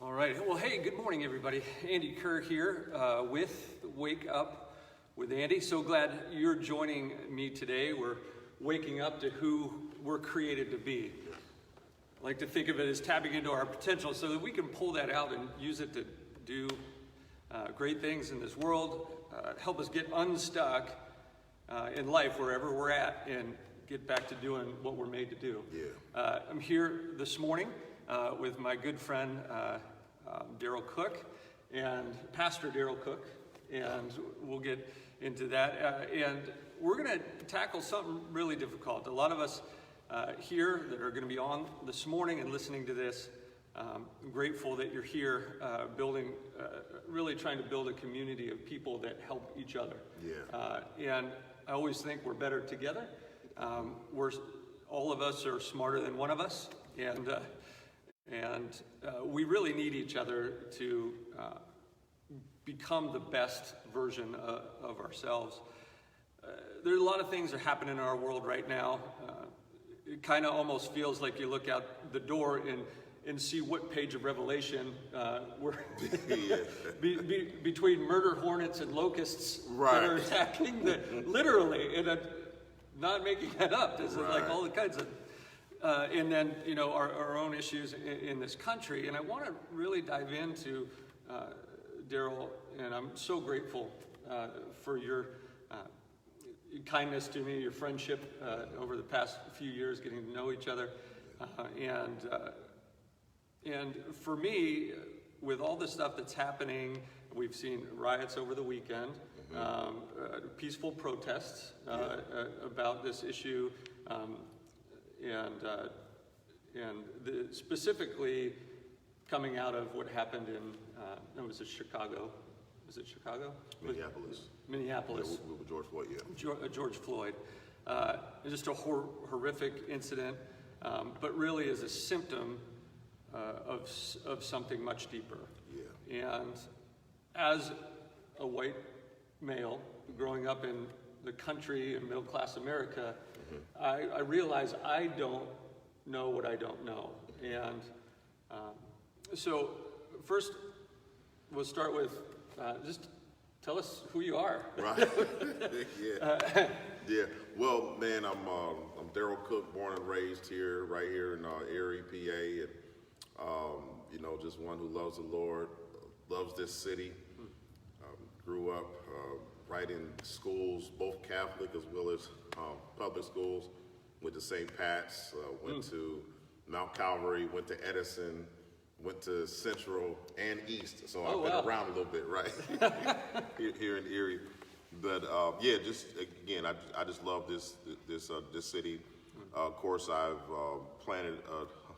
All right. Well, hey, good morning, everybody. Andy Kerr here with Wake Up with Andy. So glad you're joining me today. We're waking up to who we're created to be. I like to think of it as tapping into our potential so that we can pull that out and use it to do great things in this world, help us get unstuck in life wherever we're at and get back to doing what we're made to do. Yeah. I'm here this morning with my good friend Darrell Cook and Pastor Darrell Cook, and we'll get into that. And we're going to tackle something really difficult. A lot of us here that are going to be on this morning and listening to this, I'm grateful that you're here building, really trying to build a community of people that help each other. Yeah. And I always think we're better together. All of us are smarter than one of us, and we really need each other to become the best version of ourselves. There's a lot of things that are happening in our world right now. It kind of almost feels like you look out the door and see what page of Revelation we're between murder hornets and locusts that are attacking literally, and not making that up. There's like all the kinds of and then, you know, our own issues in this country. And I want to really dive into, Darrell, and I'm so grateful for your kindness to me, your friendship over the past few years, getting to know each other. And for me, with all the stuff that's happening, we've seen riots over the weekend, peaceful protests about this issue, specifically coming out of what happened in, was it Chicago? Was it Chicago? Minneapolis. Yeah, with George Floyd, yeah. George Floyd. Just a horrific incident, but really is a symptom of something much deeper. Yeah. And as a white male growing up in the country and middle-class America, I realize I don't know what I don't know. And so first, we'll start with just tell us who you are. Right. Yeah. Well, man, I'm Darrell Cook, born and raised here, right here in Erie, PA, and you know, just one who loves the Lord, loves this city. Grew up right in schools, both Catholic as well as public schools. Went to St. Pat's, went to Mount Calvary, went to Edison, went to Central and East. So I've been around a little bit, right? here in Erie. But yeah, just again, I just love this city. Of course, I've planted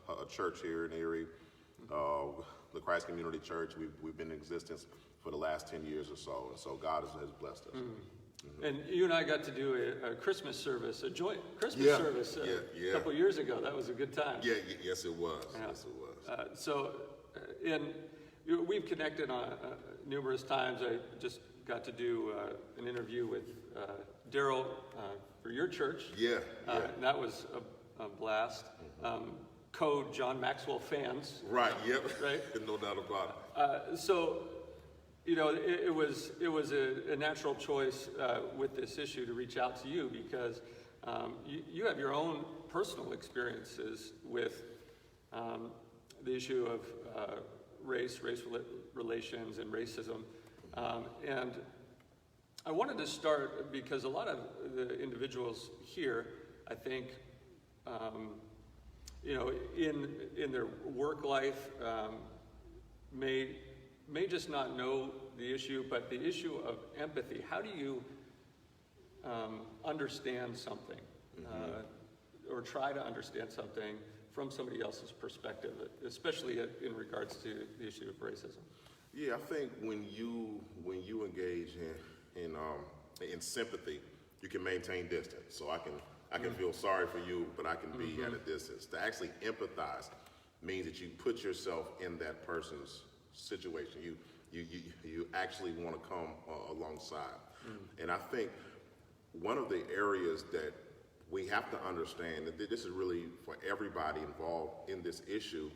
a church here in Erie, the Christ Community Church. We've been in existence for the last 10 years or so, and so God has blessed us. And you and I got to do a Christmas service, a joint Christmas service a couple years ago. That was a good time. Yeah, yes it was. Yeah. Yes it was. We've connected on numerous times. I just got to do an interview with Darrell for your church. Yeah. And that was a blast. Code John Maxwell fans. Right. Yep. Right. No doubt about it. So, you know, it was a natural choice with this issue to reach out to you because you have your own personal experiences with the issue of race relations, and racism. And I wanted to start because a lot of the individuals here, I think, you know, in their work life, may just not know the issue, but the issue of empathy. How do you understand something or try to understand something from somebody else's perspective, especially in regards to the issue of racism? Yeah, I think when you engage in sympathy, you can maintain distance. So I can feel sorry for you, but I can be at a distance. To actually empathize means that you put yourself in that person's situation. You actually want to come alongside. And I think one of the areas that we have to understand that this is really for everybody involved in this issue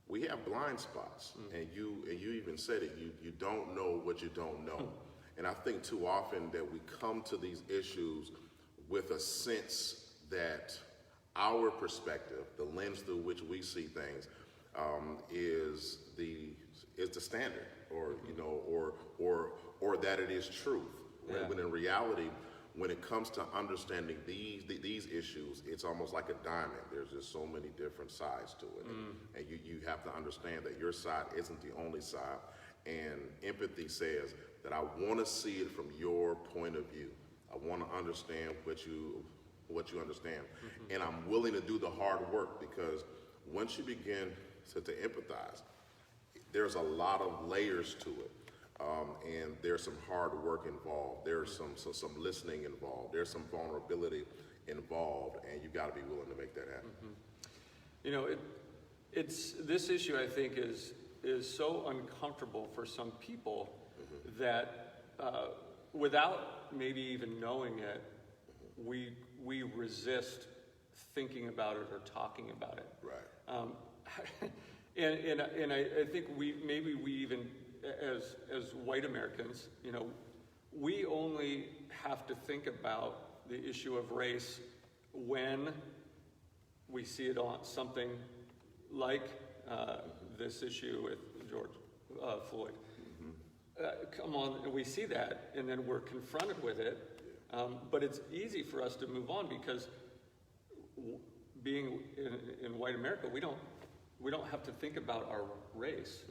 we have blind spots, and you even said it. You don't know what you don't know, and I think too often that we come to these issues with a sense that our perspective, the lens through which we see things, is the standard, or or that it is truth. When in reality, when it comes to understanding these issues, it's almost like a diamond. There's just so many different sides to it, and you have to understand that your side isn't the only side. And empathy says that I want to see it from your point of view. I want to understand what you understand, and I'm willing to do the hard work, because once you begin to empathize, there's a lot of layers to it. And there's some hard work involved. There's some listening involved. There's some vulnerability involved, and you got to be willing to make that happen. You know, it's this issue, I think, is so uncomfortable for some people that without maybe even knowing it, we resist thinking about it or talking about it. Right. And I think we even as white Americans, you know, we only have to think about the issue of race when we see it on something like this issue with George Floyd. Come on, we see that, and then we're confronted with it. But it's easy for us to move on, because being in white America, we don't have to think about our race.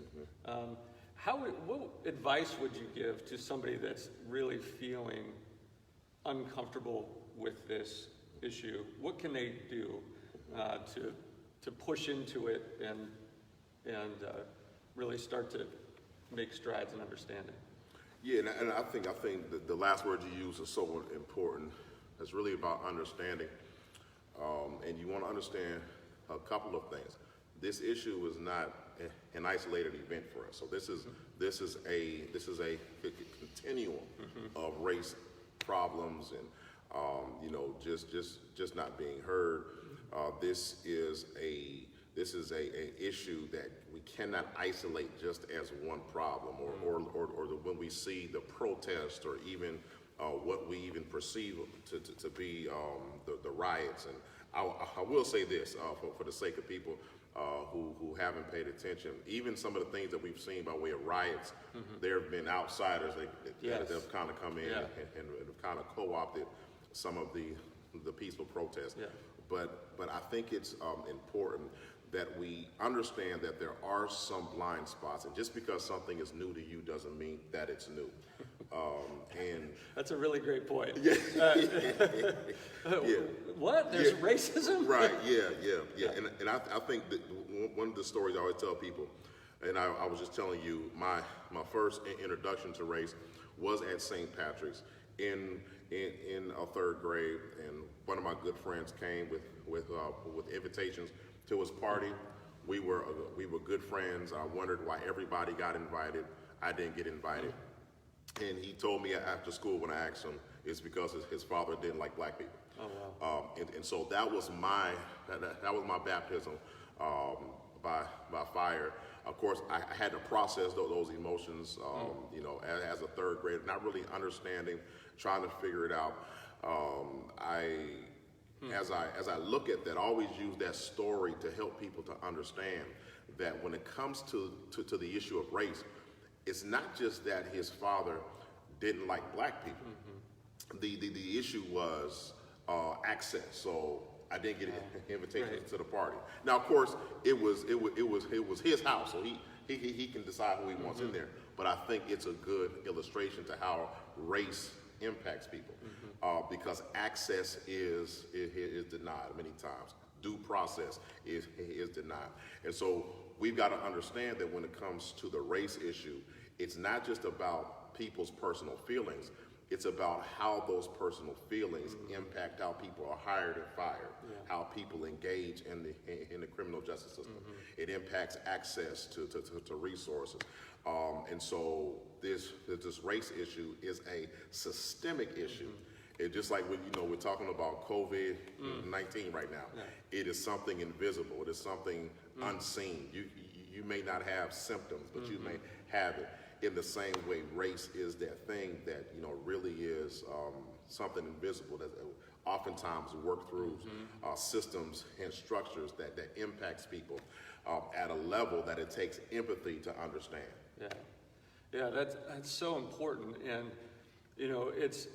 What advice would you give to somebody that's really feeling uncomfortable with this issue? What can they do to push into it and really start to make strides in understanding? Yeah, and I think that the last word you use is so important. It's really about understanding, and you want to understand a couple of things. This issue is not an isolated event for us. So this is a continuum of race problems, and just not being heard. This is a issue that we cannot isolate just as one problem, or when we see the protest, or even what we even perceive to be the riots. And I will say this for the sake of people who haven't paid attention. Even some of the things that we've seen by way of riots, there have been outsiders that have kind of come in and have kind of co-opted some of the peaceful protests. Yeah. But I think it's important that we understand that there are some blind spots, and just because something is new to you doesn't mean that it's new. And that's a really great point. Yeah. What? There's racism? Right. Yeah. And I think that one of the stories I always tell people, and I was just telling you, my first introduction to race was at St. Patrick's in third grade, and one of my good friends came with invitations to his party. We were good friends. I wondered why everybody got invited. I didn't get invited. And he told me after school, when I asked him, it's because his father didn't like black people. Oh, wow. And so that was my baptism by fire. Of course, I had to process those emotions, as a third grader, not really understanding, trying to figure it out. As I look at that, I always use that story to help people to understand that when it comes to the issue of race, it's not just that his father didn't like black people. The issue was access. So I didn't get an invitation to the party. Now, of course, it was his house, so he can decide who he wants in there. But I think it's a good illustration to how race impacts people, because access is denied many times. Due process is denied. And so we've got to understand that when it comes to the race issue, it's not just about people's personal feelings. It's about how those personal feelings impact how people are hired and fired, how people engage in the criminal justice system. It impacts access to resources. And so this race issue is a systemic issue. It's just like we're talking about COVID-19 right now. Yeah. It is something invisible. It is something unseen. You may not have symptoms, but you may have it. In the same way, race is that thing that, really is something invisible that oftentimes work through systems and structures that impacts people at a level that it takes empathy to understand. Yeah, that's so important, and it's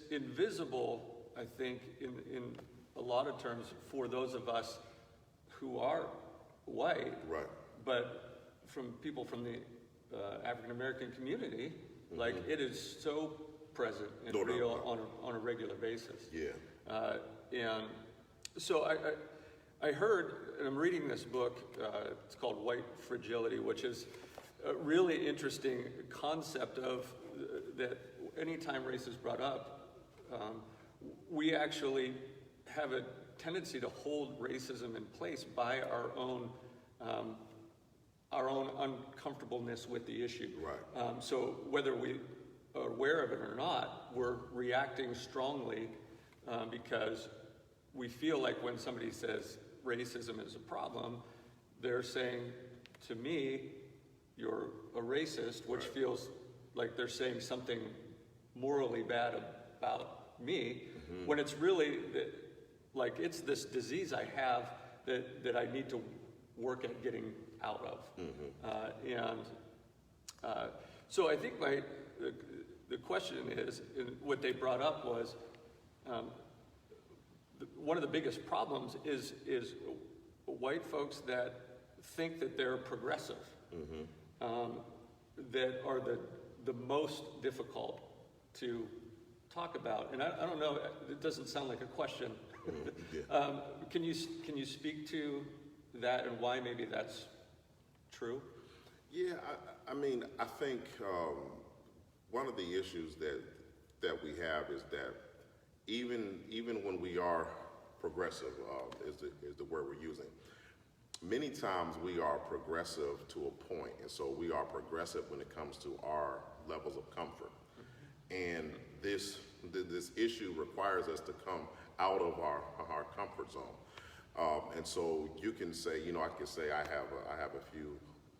invisible, I think, in a lot of terms for those of us who are white, Right. but from people from the African American community, like it is so present and real on a regular basis. Yeah. And so I heard, and I'm reading this book, it's called White Fragility, which is a really interesting concept of that anytime race is brought up, we actually have a tendency to hold racism in place by our own uncomfortableness with the issue. Right. So whether we are aware of it or not, we're reacting strongly because we feel like when somebody says racism is a problem, they're saying to me, you're a racist, which feels like they're saying something morally bad about me, when it's really like it's this disease I have that I need to work at getting out of. So I think the question is, and what they brought up was, one of the biggest problems is white folks that think that they're progressive, that are the most difficult to talk about. And I don't know, it doesn't sound like a question. Can you speak to that and why maybe that's true? Yeah, I think one of the issues that we have is that even when we are progressive, is the word we're using, many times we are progressive to a point, and so we are progressive when it comes to our levels of comfort. And this issue requires us to come out of our comfort zone. And so you can say, I can say I have a few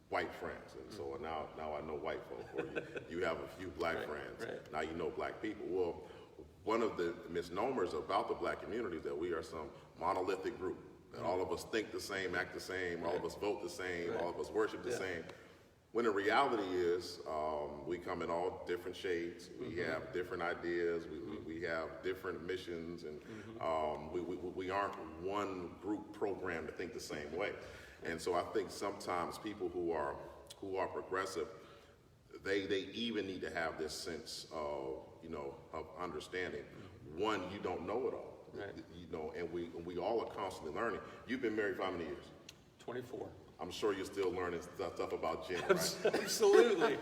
white friends, and so now I know white folk, or you have a few black friends. Right. Now you know black people. Well, one of the misnomers about the black community is that we are some monolithic group, that all of us think the same, act the same, all of us vote the same, all of us worship the same. When the reality is, we come in all different shades. We have different ideas. We have different missions, and we aren't one group programmed to think the same way. And so I think sometimes people who are progressive, they even need to have this sense of of understanding. One, you don't know it all, right. and we all are constantly learning. You've been married for how many years? 24. I'm sure you're still learning stuff about gender, right? Absolutely.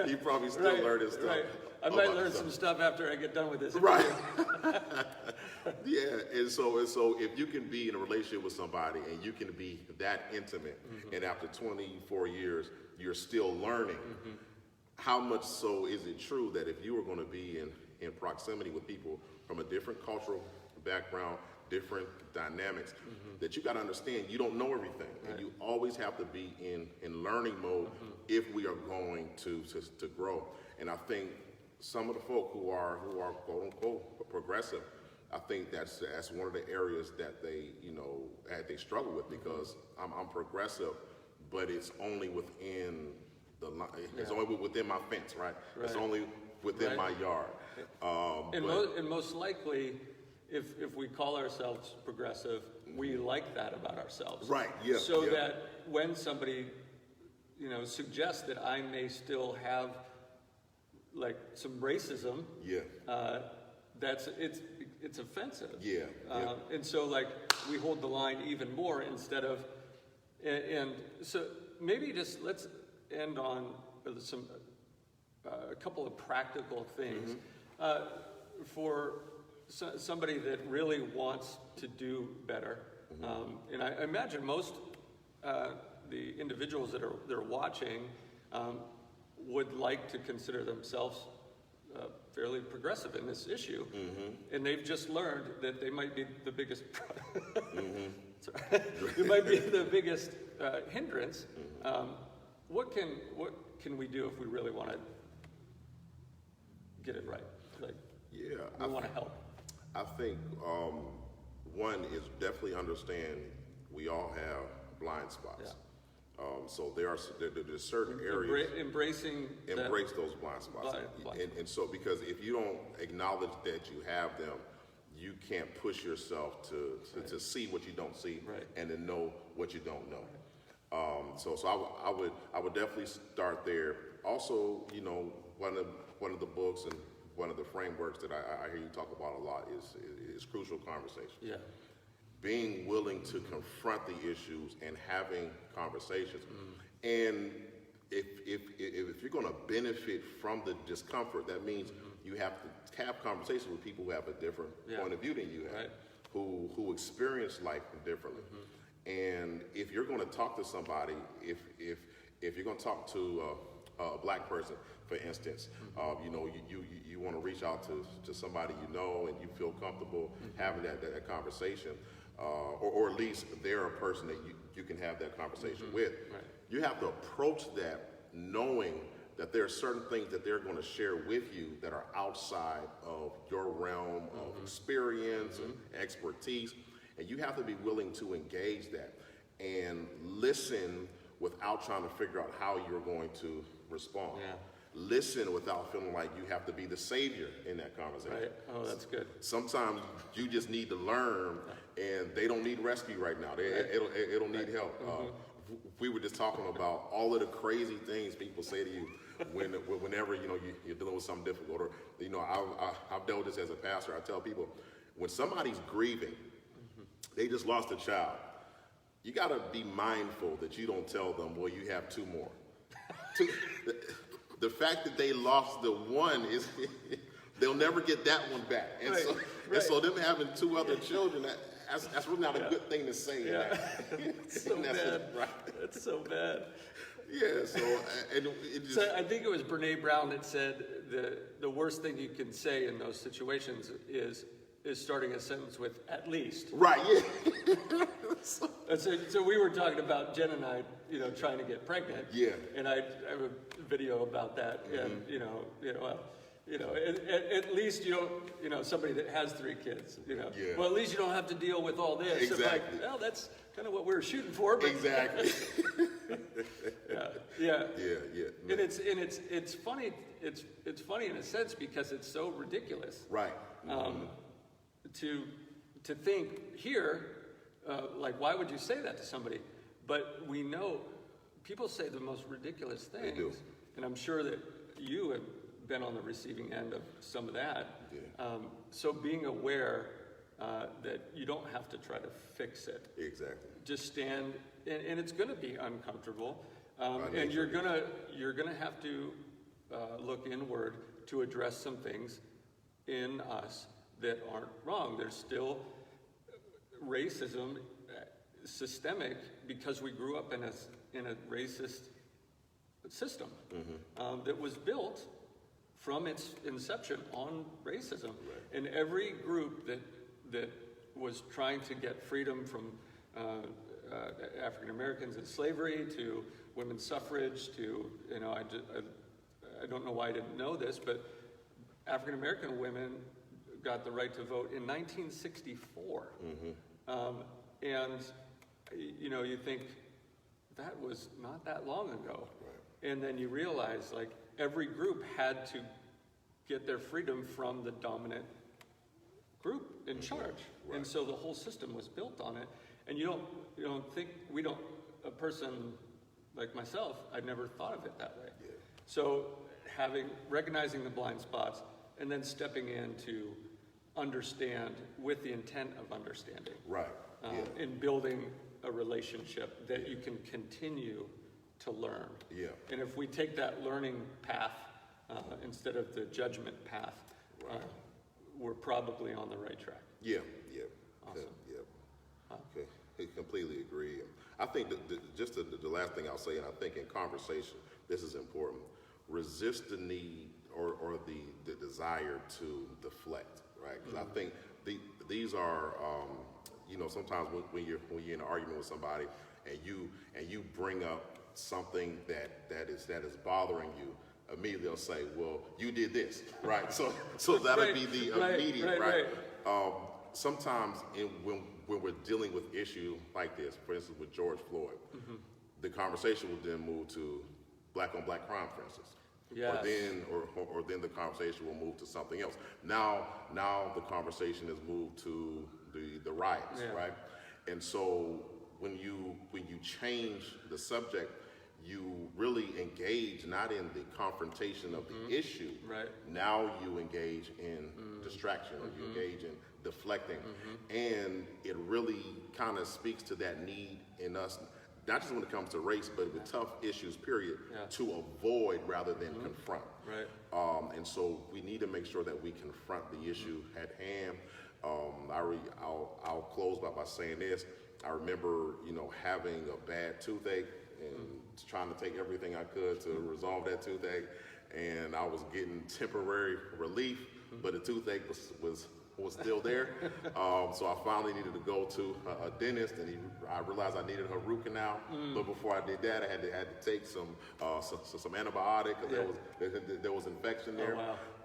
You probably still learning stuff. Right. I might learn some stuff after I get done with this. Right. Yeah, and so if you can be in a relationship with somebody and you can be that intimate, and after 24 years you're still learning, how much so is it true that if you were going to be in proximity with people from a different cultural background, different dynamics, that you got to understand you don't know everything, and you always have to be in learning mode if we are going to grow. And I think some of the folk who are quote unquote progressive, I think that's one of the areas that they struggle with, because I'm progressive, but it's only within the line. It's only within my fence, right? It's only within my yard. And most likely, if we call ourselves progressive, we like that about ourselves. Right. Yeah. So that when somebody, suggests that I may still have like some racism, it's offensive. And so like we hold the line even more instead of, and so maybe just let's end on some a couple of practical things for somebody that really wants to do better. And I imagine most the individuals that are watching would like to consider themselves fairly progressive in this issue, and they've just learned that they might be the biggest. It might be the biggest hindrance. What can we do if we really want to get it right? Like, we want to help. I think one is definitely understand we all have blind spots. So there's certain areas. Embrace those blind spots. And so, because if you don't acknowledge that you have them, you can't push yourself to see what you don't see, and to know what you don't know. So I would definitely start there. Also, one of the books and one of the frameworks that I hear you talk about a lot is crucial conversation. Yeah. Being willing to confront the issues and having conversations. And if you're going to benefit from the discomfort, that means you have to have conversations with people who have a different point of view than you have, who experience life differently. And if you're going to talk to somebody, if you're going to talk to a black person, for instance, you want to reach out to somebody and you feel comfortable having that conversation, or at least they're a person that you can have that conversation with. You have to approach that knowing that there are certain things that they're going to share with you that are outside of your realm of experience and expertise, and you have to be willing to engage that and listen without trying to figure out how you're going to respond. Listen without feeling like you have to be the savior in that conversation. Right. Oh, that's good. Sometimes you just need to learn, and they don't need rescue right now. They don't need help. We were just talking about all of the crazy things people say to you whenever you're dealing with something difficult. Or I've dealt with this as a pastor. I tell people, when somebody's grieving, they just lost a child. You got to be mindful that you don't tell them, well, you have two more. The fact that they lost the one is they'll never get that one back. And so them having two other children, that's really not a good thing to say. It's so bad. That's so bad. Yeah, so I think it was Brene Brown that said the worst thing you can say in those situations is starting a sentence with "at least." Right. Yeah. So we were talking about Jen and I, trying to get pregnant. Yeah. And I have a video about that, and at least you don't, somebody that has 3 kids, Yeah. Well, at least you don't have to deal with all this. Exactly. Well, that's kind of what we were shooting for. But Exactly. Yeah. And it's funny. It's funny in a sense because it's so ridiculous. Right. To think here, like, why would you say that to somebody? But we know people say the most ridiculous things. They do. And I'm sure that you have been on the receiving end of some of that. Yeah. So being aware that you don't have to try to fix it. Exactly. Just stand, and it's going to be uncomfortable, and you're gonna have to look inward to address some things in us that aren't wrong. There's still racism, systemic, because we grew up in a racist system that was built from its inception on racism. Right. And every group that was trying to get freedom from African Americans in slavery to women's suffrage to, I don't know why I didn't know this, but African American women got the right to vote in 1964. And you think that was not that long ago. Right. And then you realize, like, every group had to get their freedom from the dominant group in charge. Right. And so the whole system was built on it. And you don't think, a person like myself, I'd never thought of it that way. Yeah. So recognizing the blind spots and then stepping in to understand with the intent of understanding. Right. In building a relationship that you can continue to learn. Yeah. And if we take that learning path instead of the judgment path, we're probably on the right track. Yeah. Awesome. Okay. I completely agree. I think the last thing I'll say, and I think in conversation, this is important. Resist the need or the desire to deflect, right? Because I think these are, sometimes when you're in an argument with somebody and you bring up something that is bothering you, immediately they'll say, well, you did this, right? So that'll be the immediate, right? Sometimes when we're dealing with issue like this, for instance, with George Floyd, the conversation will then move to black on black crime, for instance. Yes. Or then the conversation will move to something else. Now the conversation has moved to the riots, right? And so when you change the subject, you really engage not in the confrontation of the issue. Right. Now you engage in distraction, or you engage in deflecting, and it really kind of speaks to that need in us, not just when it comes to race, but with tough issues, period, to avoid rather than confront. Right. And so we need to make sure that we confront the issue at hand. I'll close by saying this. I remember, having a bad toothache and trying to take everything I could to resolve that toothache, and I was getting temporary relief, but the toothache was still there. So I finally needed to go to a dentist, and I realized I needed a root canal. But before I did that, I had to take some antibiotic because there was infection there.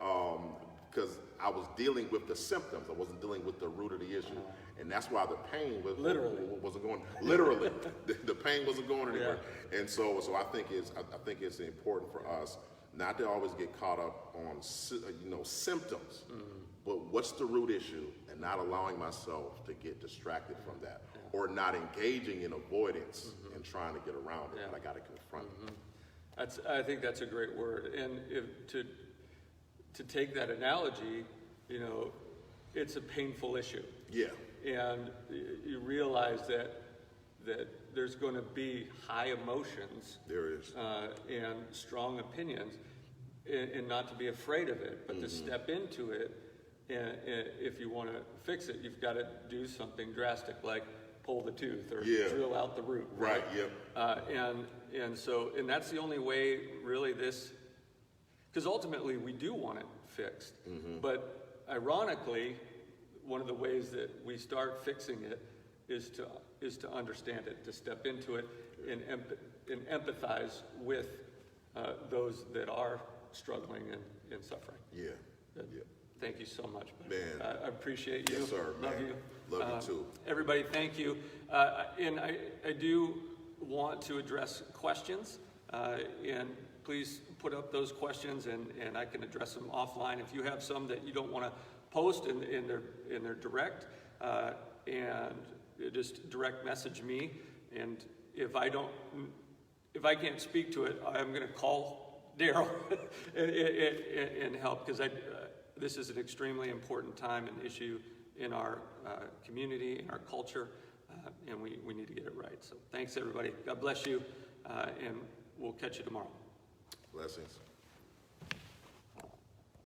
Oh, wow. Because I was dealing with the symptoms, I wasn't dealing with the root of the issue, and that's why the pain wasn't going. Literally, the pain wasn't going anywhere. And so I think it's important for us not to always get caught up on symptoms, but what's the root issue, and not allowing myself to get distracted from that, or not engaging in avoidance and trying to get around it. And I got to confront it. I think that's a great word, and to take that analogy, it's a painful issue. Yeah. And you realize that there's going to be high emotions. There is. And strong opinions, and not to be afraid of it, but to step into it. And if you want to fix it, you've got to do something drastic, like pull the tooth or drill out the root. Right. Yep. And that's the only way, really, because ultimately we do want it fixed. But ironically, one of the ways that we start fixing it is to understand it, to step into it and empathize with those that are struggling and suffering. Yeah. Thank you so much, man. I appreciate you. Yes, sir. Love man. you. Love you too. Everybody, thank you. And I do want to address questions, and please put up those questions, and I can address them offline. If you have some that you don't want to post in their direct, and just direct message me. And if I can't speak to it, I'm going to call Darrell and help, because this is an extremely important time and issue in our community, in our culture, and we need to get it right. So thanks, everybody. God bless you, and we'll catch you tomorrow. Blessings.